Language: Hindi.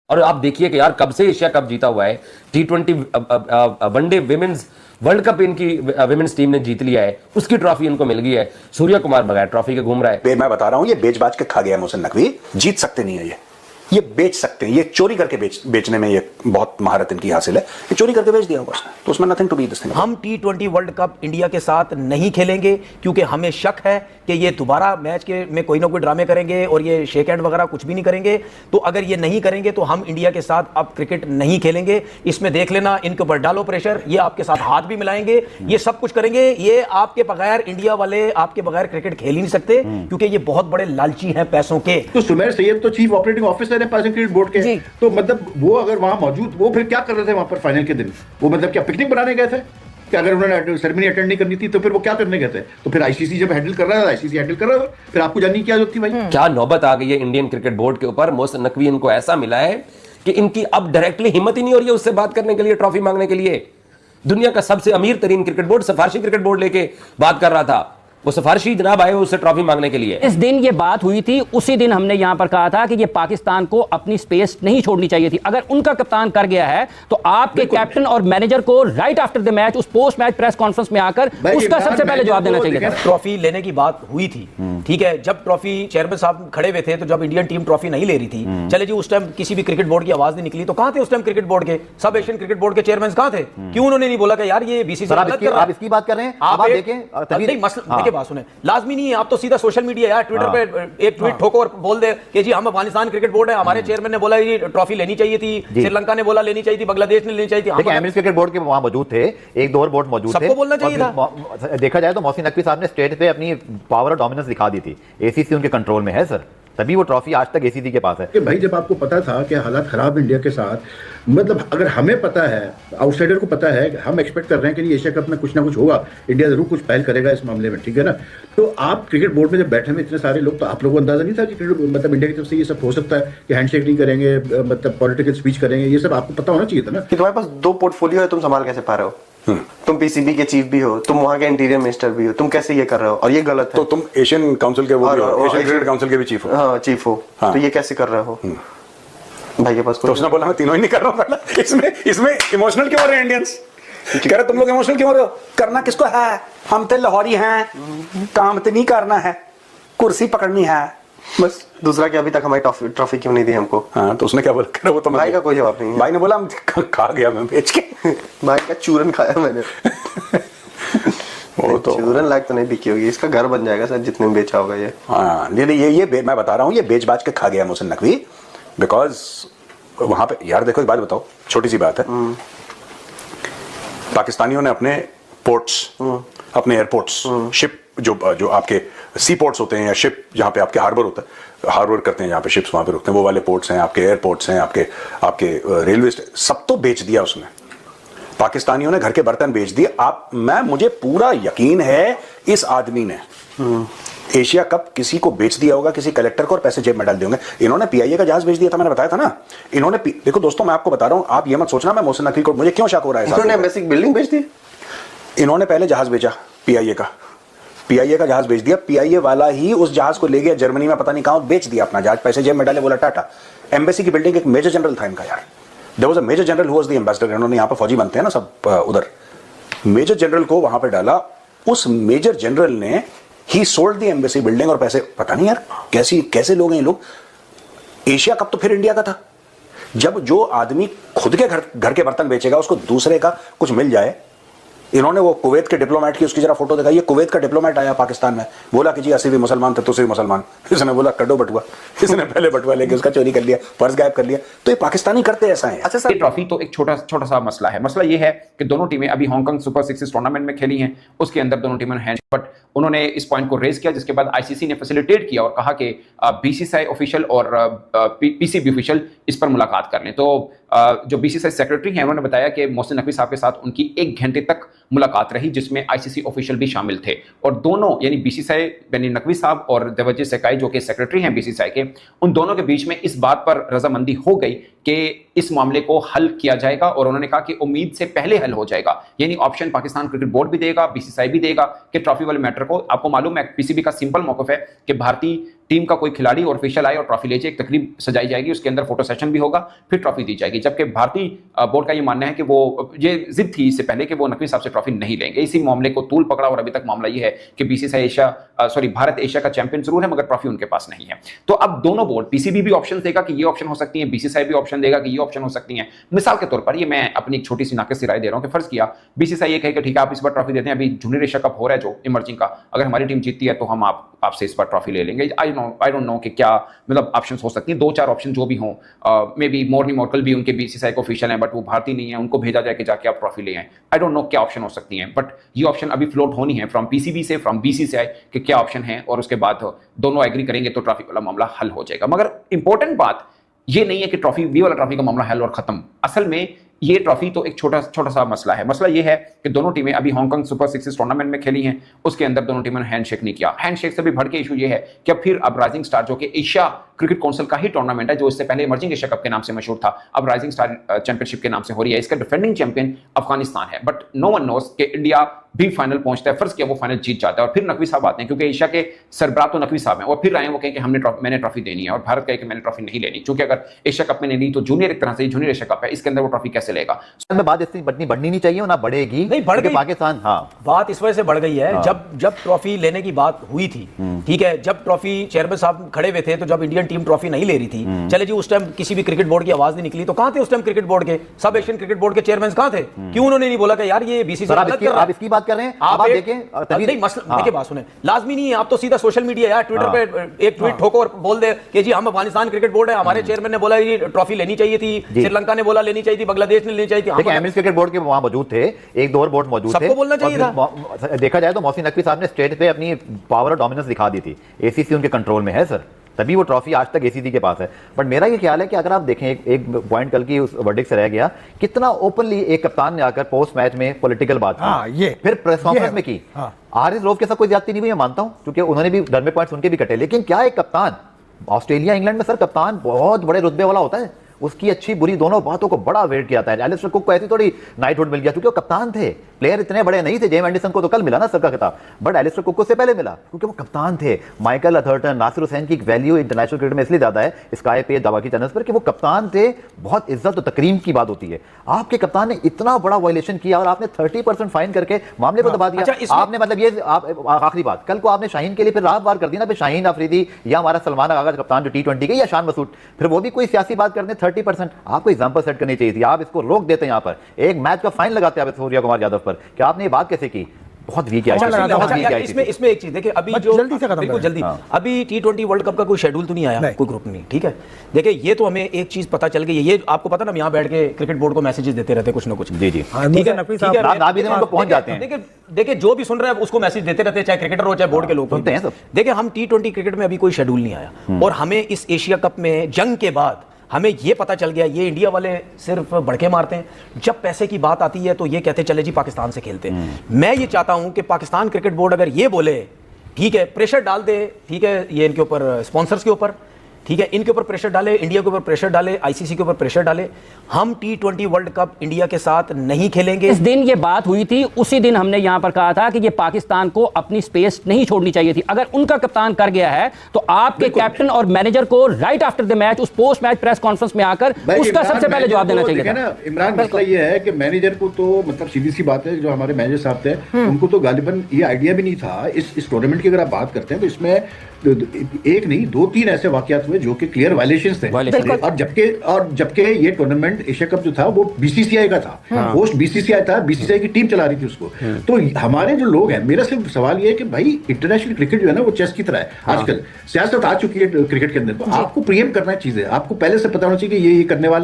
और आप देखिए कि यार कब से एशिया कप जीता हुआ है, T20 one day women's world cup इनकी विमेंस टीम ने जीत लिया है, उसकी ट्रॉफी इनको मिल गई है। सूर्य कुमार बगैर ट्रॉफी के घूम रहा है। मैं बता रहा हूं, ये बेच बाज के खा गया मोहसिन नकवी, जीत सकते नहीं है ये बेच सकते हैं, ये चोरी करके बेचने में ये बहुत महारत इनकी हासिल है, ये चोरी करके बेच दिया होगा उसने, तो उसमें nothing to be this thing. हम T20 वर्ल्ड कप इंडिया के साथ नहीं खेलेंगे क्योंकि हमें शक है कि ये दोबारा मैच के में कोई ना कोई ड्रामे करेंगे और ये शेक हैंड वगैरह कुछ भी नहीं करेंगे। तो अगर ये नहीं करेंगे तो हम इंडिया के साथ अब क्रिकेट नहीं खेलेंगे। इसमें देख लेना, इनके ऊपर डालो प्रेशर, ये आपके साथ हाथ भी मिलाएंगे, ये सब कुछ करेंगे। ये आपके बगैर, इंडिया वाले आपके बगैर क्रिकेट खेल ही नहीं सकते क्योंकि ये बहुत बड़े लालची हैं पैसों के। तो सुमेर सैयद तो चीफ ऑपरेटिंग ऑफिसर है पाकिस्तान क्रिकेट बोर्ड के, तो मतलब वो अगर वहां मौजूद, वो फिर क्या कर रहे थे वहां पर फाइनल के दिन? वो मतलब क्या पिकनिक बनाने गए थे कि अगर उन्होंने सेरेमनी अटेंड नहीं करनी थी तो फिर वो क्या करने गए थे? तो फिर आईसीसी जब हैंडल कर रहा था, आईसीसी हैंडल कर रहा था, फिर आपको जानने की क्या जरूरत थी भाई? क्या नौबत आ गई है इंडियन क्रिकेट बोर्ड के ऊपर। मोहसिन नकवी इनको ऐसा मिला है कि इनकी अब डायरेक्टली हिम्मत ही नहीं हो रही है उससे बात करने के लिए, ट्रॉफी मांगने के लिए। दुनिया का सबसे अमीर तरीन क्रिकेट बोर्ड, सिफारशी क्रिकेट बोर्ड लेके बात कर रहा था, वो सिफारशी जनाब आए उससे ट्रॉफी मांगने के लिए। इस दिन ये बात हुई थी, उसी दिन हमने यहां पर कहा था कि ये पाकिस्तान को अपनी स्पेस नहीं छोड़नी चाहिए थी। अगर उनका कप्तान कर गया है तो आपके कैप्टन और मैनेजर को राइट आफ्टर द मैच, उस पोस्ट मैच प्रेस कॉन्फ्रेंस में आकर उसका सबसे पहले जवाब देना चाहिए था। ट्रॉफी लेने की बात हुई थी, ठीक है, जब ट्रॉफी चेयरमैन साहब खड़े हुए थे, तो जब इंडियन टीम ट्रॉफी नहीं ले रही थी, चले जी उस टाइम किसी भी क्रिकेट बोर्ड की आवाज नहीं निकली, तो कहां थे उस टाइम क्रिकेट बोर्ड के, सब एशियन क्रिकेट बोर्ड के चेयरमैन कहां थे? क्यों उन्होंने नहीं बोला कि यार ये बीसीसीआई गलत कर रहा है? आप इसकी बात कर रहे हैं, आप देखें नहीं, मसला देखिए, बात सुने, लाजमी नहीं है आप तो सीधा सोशल मीडिया यार ट्विटर पे एक ट्वीट ठोको और बोल दे कि जी हम अफगानिस्तान क्रिकेट बोर्ड है, हमारे चेयरमैन ने बोला ये ट्रॉफी लेनी चाहिए थी, श्रीलंका ने बोला लेनी चाहिए थी, बांग्लादेश ने लेनी चाहिए थी। देखिए एमिरेट्स क्रिकेट बोर्ड के वहां मौजूद थे, एक दो और बोर्ड मौजूद थे, सबको बोलना चाहिए था। देखा जाए तो मोहसिन नकवी साहब ने स्टेज पे अपनी पावर और डोमिनेंस दिखा दी थी। एसीसी उनके कंट्रोल में है सर, तभी वो ट्रॉफी आज तक एसीसी के पास है। कि भाई जब आपको पता था कि हालात खराब इंडिया के साथ, मतलब अगर हमें पता है, आउटसाइडर को पता है, हम एक्सपेक्ट कर रहे हैं कि एशिया कप में कुछ ना कुछ होगा, इंडिया जरूर कुछ पहल करेगा इस मामले में, ठीक है ना? तो आप क्रिकेट बोर्ड में जब बैठे में इतने सारे लोग, तो आप लोगों को अंदाजा नहीं था कि मतलब इंडिया की तरफ से ये सब हो सकता है कि हैंडशेक नहीं करेंगे, मतलब पॉलिटिकल स्पीच करेंगे, ये सब आपको पता होना चाहिए था ना। कि तुम्हारे पास दो पोर्टफोलियो है, तुम संभाल कैसे पा रहे हो? तुम पीसीबी के चीफ भी हो, तुम वहां के इंटीरियर मिनिस्टर भी हो, तुम कैसे ये कर रहे हो? और ये गलत है। तो तुम एशियन काउंसिल के वो भी हो, एशियन क्रिकेट काउंसिल के भी चीफ हो। हाँ चीफ हो, तो ये कैसे कर रहे हो? भाई के पास तो उसने बोला मैं तीनों ही नहीं कर रहा हूँ पहले। इसमें इमोशनल क्यों हो रहे हैं इंडियंस? कह रहे तुम लोग इमोशनल क्यों हो रहे हो? करना किसको है? हम तो लाहौरी हैं, काम तो नहीं करना है, कुर्सी पकड़नी है बस। दूसरा कि अभी तक हमारी ट्रॉफी क्यों नहीं दी हमको? हाँ, तो उसने क्या बोला? कह वो तो भाई का कोई जवाब नहीं है। भाई ने बोला हम खा गया मैं बेच के। भाई का चूरन खाया मैंने। वो तो चूरन लायक तो नहीं बिकी होगी, इसका घर बन जाएगा सर जितने में बेचा होगा ये। हाँ, ये मैं बता रहा हूँ, ये बेच बाज के खा गया मोहसिन नकवी, बिकॉज वहां पे यार देखो एक बात बताओ, छोटी सी बात है, पाकिस्तानियों ने अपने पोर्ट्स, अपने एयरपोर्ट्स, शिप जो आपके सी पोर्ट्स होते हैं या शिप जहाँ पे आपके हार्बर होता है, हार्बर करते हैं जहाँ पे शिप्स वहाँ पे रुकते हैं, वो वाले पोर्ट्स हैं, आपके एयरपोर्ट्स हैं, आपके रेलवे स्टेशन, सब तो बेच दिया उसने। पाकिस्तानियों ने घर के बर्तन बेच दिए। मुझे पूरा यकीन है इस आदमी ने एशिया कप किसी को बेच दिया होगा, किसी कलेक्टर को, और पैसे जेब में डाल दिए होंगे। इन्होंने पीआईए का जहाज बेच दिया था, मैंने बताया था ना। इन्होंने देखो दोस्तों, मैं आपको बता रहा हूं, आप ये मत सोचना मैं मोहसिन नकवी को, मुझे क्यों शक हो रहा है, इन्होंने एम्बेसी की बिल्डिंग बेच दी। इन्होंने पहले जहाज बेचा पीआईए का जहाज बेच दिया, पीआईए वाला ही उस जहाज को ले गया जर्मनी में, पता नहीं कहां बेच दिया अपना जहाज, पैसे जेब में डाले, बोला टाटा। एम्बेसी की बिल्डिंग एक मेजर जनरल था इनका यार, there was a major general who was the ambassador. इन्होंने यहाँ पर फौजी बनते हैं ना सब उधर, मेजर जनरल को वहां पर डाला। उस मेजर जनरल ने ही सोल्ड द एम्बेसी बिल्डिंग, और पैसे पता नहीं यार कैसे लोग हैं ये लोग। एशिया कप तो फिर इंडिया का था। जब जो आदमी खुद के घर के बर्तन बेचेगा उसको दूसरे का कुछ मिल जाए। इन्होंने वो कुवैत के डिप्लोमेट की उसकी जरा फोटो दिखाई, कुवैत का डिप्लोमेट आया पाकिस्तान में, बोला कि जी असली भी मुसलमान थे, तुसी भी मुसलमान। इसने बोला कड्डो बटुआ, इसने पहले बटुआ लेके उसका चोरी कर लिया, पर्स गायब कर लिया। तो ये पाकिस्तानी करते ऐसा है। अच्छा सर, ट्रॉफी तो एक छोटा सा मसला है। मसला ये है कि दोनों टीमें अभी हांगकांग सुपर सिक्स टूर्नामेंट में खेली हैं, उसके अंदर दोनों टीमों ने, बट उन्होंने इस पॉइंट को रेज किया, जिसके बाद आईसीसी ने फैसिलिटेट किया और कहा कि बीसीसीआई ऑफिशियल और पीसीबी ऑफिशियल इस पर मुलाकात कर लें। तो जो बीसीसीआई सेक्रेटरी हैं उन्होंने बताया कि मोहसिन नकवी साहब के साथ उनकी 1 घंटे तक मुलाकात रही जिसमें आईसीसी ऑफिशियल भी शामिल थे और दोनों यानी बीसीसीआई यानी नकवी साहब और देवजीत सेकाई जो कि सेक्रेटरी हैं बीसीसीआई के, उन दोनों के बीच में इस बात पर रजामंदी हो गई कि इस मामले को हल किया जाएगा और उन्होंने कहा कि उम्मीद से पहले हल हो जाएगा। यानी ऑप्शन पाकिस्तान क्रिकेट बोर्ड भी देगा, बीसीसीआई भी देगा कि ट्रॉफी वाले मैटर को, आपको मालूम है पीसीबी का सिंपल मौकफ है कि भारतीय टीम का कोई खिलाड़ी और ऑफिशियल आए और ट्रॉफी ले जाए, एक तकरीब सजाई जाएगी, उसके अंदर फोटो सेशन भी होगा, फिर ट्रॉफी दी जाएगी। जबकि भारतीय बोर्ड का ये मानना है कि वो ये जिद थी इससे पहले कि वो नकवी साहब से ट्रॉफी नहीं लेंगे। इसी मामले को तूल पकड़ा और अभी तक मामला ये है कि बीसीसीआई भारत एशिया का चैंपियन जरूर है मगर ट्रॉफी उनके पास नहीं है। तो अब दोनों बोर्ड, पीसीबी भी ऑप्शन देगा कि ये ऑप्शन हो सकती है, बीसीसीआई भी ऑप्शन देगा कि ये ऑप्शन हो सकती है। मिसाल के तौर पर ये मैं अपनी एक छोटी सी नाकिस सी राय दे रहा हूं कि फर्ज किया बीसीसीआई ये कहे कि ठीक है आप इस बार ट्रॉफी देते हैं, अभी जूनियर एशिया कप हो रहा है जो इमर्जिंग का, अगर हमारी टीम जीतती है तो हम आपसे इस बार ट्रॉफी ले लेंगे। आई डोंट नो कि क्या मतलब ऑप्शंस हो सकती हैं, 2-4 ऑप्शन जो भी हों, मे बी मोर्नी मोर्कल भी उनके बीसीसीआई को ऑफिशियल हैं बट वो भारतीय नहीं है, उनको भेजा जाए कि जाके आप ट्रॉफी ले आए। आई डोंट नो क्या ऑप्शन हो सकती हैं, बट ये ऑप्शन अभी फ्लोट होनी है फ्रॉम पीसीबी से, फ्रॉम बीसीसीआई कि क्या ऑप्शन है और उसके बाद दोनों एग्री करेंगे तो ट्रॉफी वाला मामला हल हो जाएगा। मगर इंपॉर्टेंट बात ये नहीं है कि ट्रॉफी वी वाला ट्रॉफी का मामला हल और खत्म। असल में ये ट्रॉफी तो एक छोटा सा मसला है। मसला ये है कि दोनों टीमें अभी हांगकांग सुपर 6 टूर्नामेंट में खेली हैं, उसके अंदर दोनों टीमों ने हैंडशेक नहीं किया। हैंडशेक से भी बढ़ के इशू ये है कि अब राइजिंग स्टार जो कि एशिया क्रिकेट काउंसिल का ही टूर्नामेंट है, जो इससे पहले इमर्जिंग एशिया कप के नाम से मशहूर था, अब राइजिंग स्टार चैंपियनशिप के नाम से हो रही है। इसका डिफेंडिंग चैंपियन अफगानिस्तान है, बट नो वन नोस कि इंडिया भी फाइनल पहुंचता है। फर्ज किया वो फाइनल जीत जाता है और फिर नकवी साहब आते हैं, क्योंकि एशिया के सरबराह तो नकवी साहब हैं, और फिर आए वो कहें कि मैंने ट्रॉफी देनी है और भारत कहे कि मैंने ट्रॉफी नहीं लेनी, क्योंकि अगर एशिया कप में नहीं ली तो जूनियर एक तरह से जूनियर एशिया कप है, इसके अंदर वो ट्रॉफी कैसे लेगा। बात इतनी बढ़नी नहीं चाहिए, ना बढ़ेगी, नहीं बढ़ गई पाकिस्तान। हाँ, बात इस वजह से बढ़ गई है, जब ट्रॉफी लेने की बात हुई थी, ठीक है, जब ट्रॉफी चेयरमैन साहब खड़े हुए थे, तो जब इंडियन टीम ट्रॉफी नहीं ले रही थी, चले जी उस टाइम किसी भी क्रिकेट बोर्ड की आवाज नहीं निकली, तो कहां थे उस टाइम क्रिकेट बोर्ड के, सब एशियन क्रिकेट बोर्ड के चेयरमैन कहां थे? क्यों उन्होंने नहीं बोला कि यार ये बीसीसीआई गलत कर रहा है? आप इसकी बात कर रहे हैं, आप देखें नहीं मसला, देखिए बात सुने, लाजमी नहीं है आप तो सीधा सोशल मीडिया यार ट्विटर पे एक ट्वीट ठोको और बोल दे कि जी हम अफगानिस्तान क्रिकेट बोर्ड है, हमारे चेयरमैन ने बोला ये ट्रॉफी लेनी चाहिए थी, श्रीलंका ने बोला लेनी चाहिए थी, बांग्लादेश ने लेनी चाहिए थी। देखिए एमएस क्रिकेट बोर्ड के वहां मौजूद थे, एक दो और बोर्ड मौजूद थे, सबको बोलना चाहिए था। देखा जाए तो मोहसिन नकवी साहब ने स्टेज पे अपनी पावर और डोमिनेंस दिखा दी थी, एसीसी उनके कंट्रोल में है सर, तभी वो ट्रॉफी आज तक एसीसी के पास है। बट मेरा ये ख्याल है कि अगर आप देखें एक पॉइंट कल की उस वर्डिक्ट से रह गया, कितना ओपनली एक कप्तान ने आकर पोस्ट मैच में पॉलिटिकल बात की, फिर प्रेस कॉन्फ्रेंस में की। आरिस रऊफ के साथ कोई ज्यादती नहीं हुई, मैं मानता हूं, क्योंकि उन्होंने भी धर्मे पॉइंट्स उनके भी कटे, लेकिन क्या एक कप्तान ऑस्ट्रेलिया इंग्लैंड में सर कप्तान बहुत बड़े रुतबे वाला होता है, उसकी अच्छी बुरी दोनों बातों को बड़ा वेट किया था। एलिस्टर कुक को ऐसी थोड़ी नाइटहुड मिल गया क्योंकि वो कप्तान थे, प्लेयर इतने बड़े नहीं थे। जेम एंडरसन को तो कल मिला ना सर का खिताब, बट एलिस्टर कुक को से पहले मिला क्योंकि वो कप्तान थे। माइकल अथर्टन, नासिर हुसैन की वैल्यू इंटरनेशनल क्रिकेट में इसलिए ज्यादा है स्काई पे दावा की चैनल्स पर कि वो कप्तान थे, बहुत इज्जत और तकरीम की बात होती है। आपके कप्तान ने इतना बड़ा वायलेशन किया और आपने 30% फाइन करके मामले को दबा दिया। आपने मतलब ये आखिरी बात, कल को आपने शाहीन के लिए फिर रात बार कर दी ना, फिर शाहीन अफरीदी या हमारा सलमान आगा कप्तान जो T20 के, या शान मसूद, फिर वो भी कोई सियासी बात करते 30%। आपको एग्जांपल सेट करनी चाहिए थी, आप इसको रोक देते, यहां पर एक मैच का फाइन लगाते आप सूर्या कुमार यादव पर। क्या आपने ये बात कैसे की? बहुत वीक है। इसमें एक चीज देखिए, अभी जो बिल्कुल जल्दी अभी T20 वर्ल्ड कप का कोई शेड्यूल तो नहीं आया, कोई ग्रुप नहीं, ठीक है। देखिए ये तो हमें एक चीज पता चल गई है, ये आपको पता ना, हम यहाँ बैठ के क्रिकेट बोर्ड को मैसेजेस देते रहते कुछ ना कुछ। जी जी, ठीक है, पहुंच जाते हैं। देखिए जो भी सुन रहे हैं उसको मैसेज देते रहते हैं, चाहे क्रिकेटर हो चाहे बोर्ड के लोग होते हैं। देखिए हम T20 क्रिकेट में अभी कोई शेड्यूल नहीं आया, और हमें इस एशिया कप में जंग के बाद हमें ये पता चल गया, ये इंडिया वाले सिर्फ भड़के मारते हैं, जब पैसे की बात आती है तो ये कहते चले जी पाकिस्तान से खेलते हैं। मैं ये चाहता हूं कि पाकिस्तान क्रिकेट बोर्ड अगर ये बोले ठीक है, प्रेशर डाल दे, ठीक है, ये इनके ऊपर स्पॉन्सर्स के ऊपर, ठीक है, इनके ऊपर प्रेशर डाले, इंडिया के ऊपर प्रेशर डाले, आईसीसी के ऊपर प्रेशर डाले, हम T20 वर्ल्ड कप इंडिया के साथ नहीं खेलेंगे। इस दिन ये बात हुई थी, उसी दिन हमने यहां पर कहा था कि ये पाकिस्तान को अपनी स्पेस नहीं छोड़नी चाहिए थी। अगर उनका कप्तान कर गया है तो आपके कैप्टन और मैनेजर को राइट आफ्टर द मैच उस पोस्ट मैच प्रेस कॉन्फ्रेंस में आकर उसका सबसे पहले जवाब देना चाहिए था। इमरान, मसला ये है कि मैनेजर को तो मतलब सीधी सी बात है, जो हमारे मैनेजर साहब थे उनको तो गालिबन ये आइडिया भी नहीं था इस टूर्नामेंट की। अगर आप बात करते हैं तो इसमें एक नहीं 2-3 ऐसे वाकयात हुए जो कि क्लियर वायलेशंस थे, और जबकि ये टूर्नामेंट एशिया कप जो था वो बीसीसीआई का था, होस्ट बीसीसीआई था, बीसीसीआई की टीम चला रही थी उसको। तो हमारे जो लोग हैं, मेरा सिर्फ सवाल ये है कि भाई इंटरनेशनल क्रिकेट जो है ना वो चेस की तरह है, आजकल सियासत आ चुकी है क्रिकेट के अंदर, तो आपको प्रियम करना है चीजें, आपको पहले से पता होना चाहिए कि ये करने वाले